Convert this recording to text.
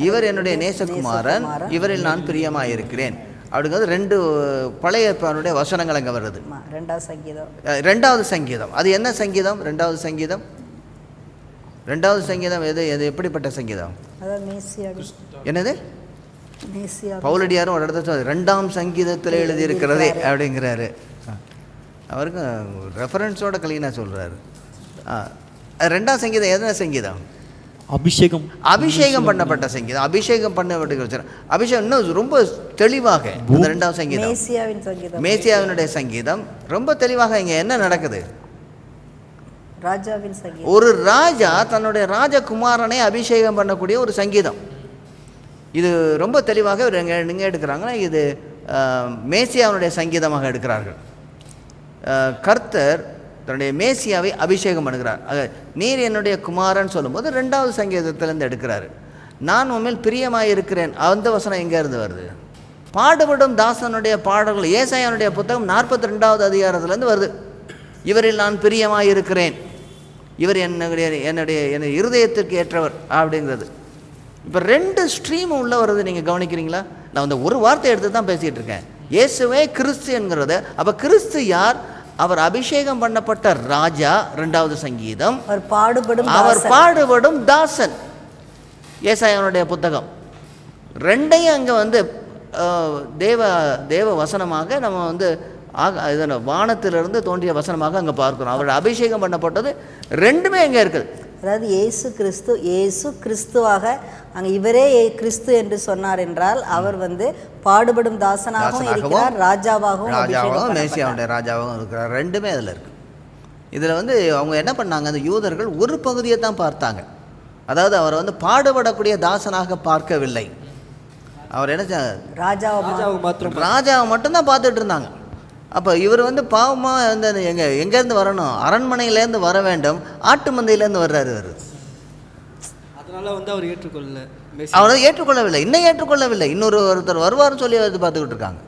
இவர் என்னுடைய நேசகுமாரன், இவரில் நான் பிரியமாயிருக்கிறேன் அப்படிங்கிறது 2 பழைய ஏற்பாடுடைய வசனங்கள் அங்கே வருது. 2வது சங்கீதம். அது என்ன சங்கீதம்? 2வது சங்கீதம் எது எப்படிப்பட்ட சங்கீதம்? என்னது? பவுலடியாரும் ஒரு இடத்துல 2ஆம் சங்கீதத்தில் எழுதியிருக்கிறதே அப்படிங்கிறாரு. அவருக்கு ரெஃபரன்ஸோட கலினா சொல்கிறாரு. 2ஆம் சங்கீதம் எதன சங்கீதம்? அபிஷேகம் பண்ணப்பட்ட சங்கீதம். அபிஷேகம் பண்ணப்பட்ட அபிஷேகம் இன்னும் ரொம்ப தெளிவாக இந்த 2ஆம் சங்கீதம், மேசியாவினுடைய சங்கீதம் ரொம்ப தெளிவாக இங்கே என்ன நடக்குது? ஒரு ராஜா தன்னுடைய ராஜகுமாரனை அபிஷேகம் பண்ணக்கூடிய ஒரு சங்கீதம். இது ரொம்ப தெளிவாக நீங்கள் எடுக்கிறாங்கன்னா இது மேசியாவினுடைய சங்கீதமாக எடுக்கிறார்கள். கர்த்தர் தன்னுடைய மேசியாவை அபிஷேகம் பண்ணுகிறார். நீர் என்னுடைய குமாரன் சொல்லும்போது 2வது சங்கீதத்திலேருந்து எடுக்கிறாரு. நான் உண்மையில் பிரியமாக இருக்கிறேன். அந்த வசனம் எங்கேருந்து வருது? பாடுபடும் தாசனுடைய பாடல்கள், ஏசாயானுடைய புத்தகம் 42வது அதிகாரத்துலேருந்து வருது. இவரில் நான் பிரியமாக இருக்கிறேன், இவர் என்னுடைய இருதயத்திற்கு ஏற்றவர் அப்படிங்கிறது. இப்போ 2 ஸ்ட்ரீம் உள்ள வருது. நீங்கள் கவனிக்கிறீங்களா? நான் வந்து ஒரு வார்த்தை எடுத்து தான் பேசிகிட்டு இருக்கேன். இயேசுவே கிறிஸ்து என்கிறது. அப்போ கிறிஸ்து யார்? அவர் அபிஷேகம் பண்ணப்பட்ட ராஜா. 2வது சங்கீதம். அவர் பாடுபடும் தாசன், ஏசாயானுடைய புத்தகம். 2ஐயும் அங்கே வந்து தேவ வசனமாக நம்ம வந்து இதனை வானத்திலிருந்து தோன்றிய வசனமாக அங்கே பார்க்கிறோம். அவருடைய அபிஷேகம் பண்ணப்பட்டது 2மே எங்கே இருக்குது? அதாவது இயேசு கிறிஸ்துவாக அங்கே இவரே கிறிஸ்து என்று சொன்னார் என்றால் அவர் வந்து பாடுபடும் தாசனாகவும் இருக்கிறார், ராஜாவாகவும் மேசியாவுடைய ராஜாவாகவும் இருக்கிறார். 2மே அதில் இருக்குது. இதில் வந்து அவங்க என்ன பண்ணாங்க? அந்த யூதர்கள் ஒரு பகுதியை தான் பார்த்தாங்க. அதாவது அவரை வந்து பாடுபடக்கூடிய தாசனாக பார்க்கவில்லை. அவர் என்ன ராஜாவை மட்டும்தான் பார்த்துட்டு இருந்தாங்க. அப்போ இவர் வந்து பாவமாக வந்து எங்கேருந்து வரணும்? அரண்மனையிலேருந்து வர வேண்டும், ஆட்டு மந்தையிலேருந்து வர்றாரு இவர். அதனால வந்து அவர் ஏற்றுக்கொள்ளவில்லை. இன்னும் ஏற்றுக்கொள்ளவில்லை. ஒருத்தர் வருவார்னு சொல்லி பார்த்துக்கிட்டு இருக்காங்க.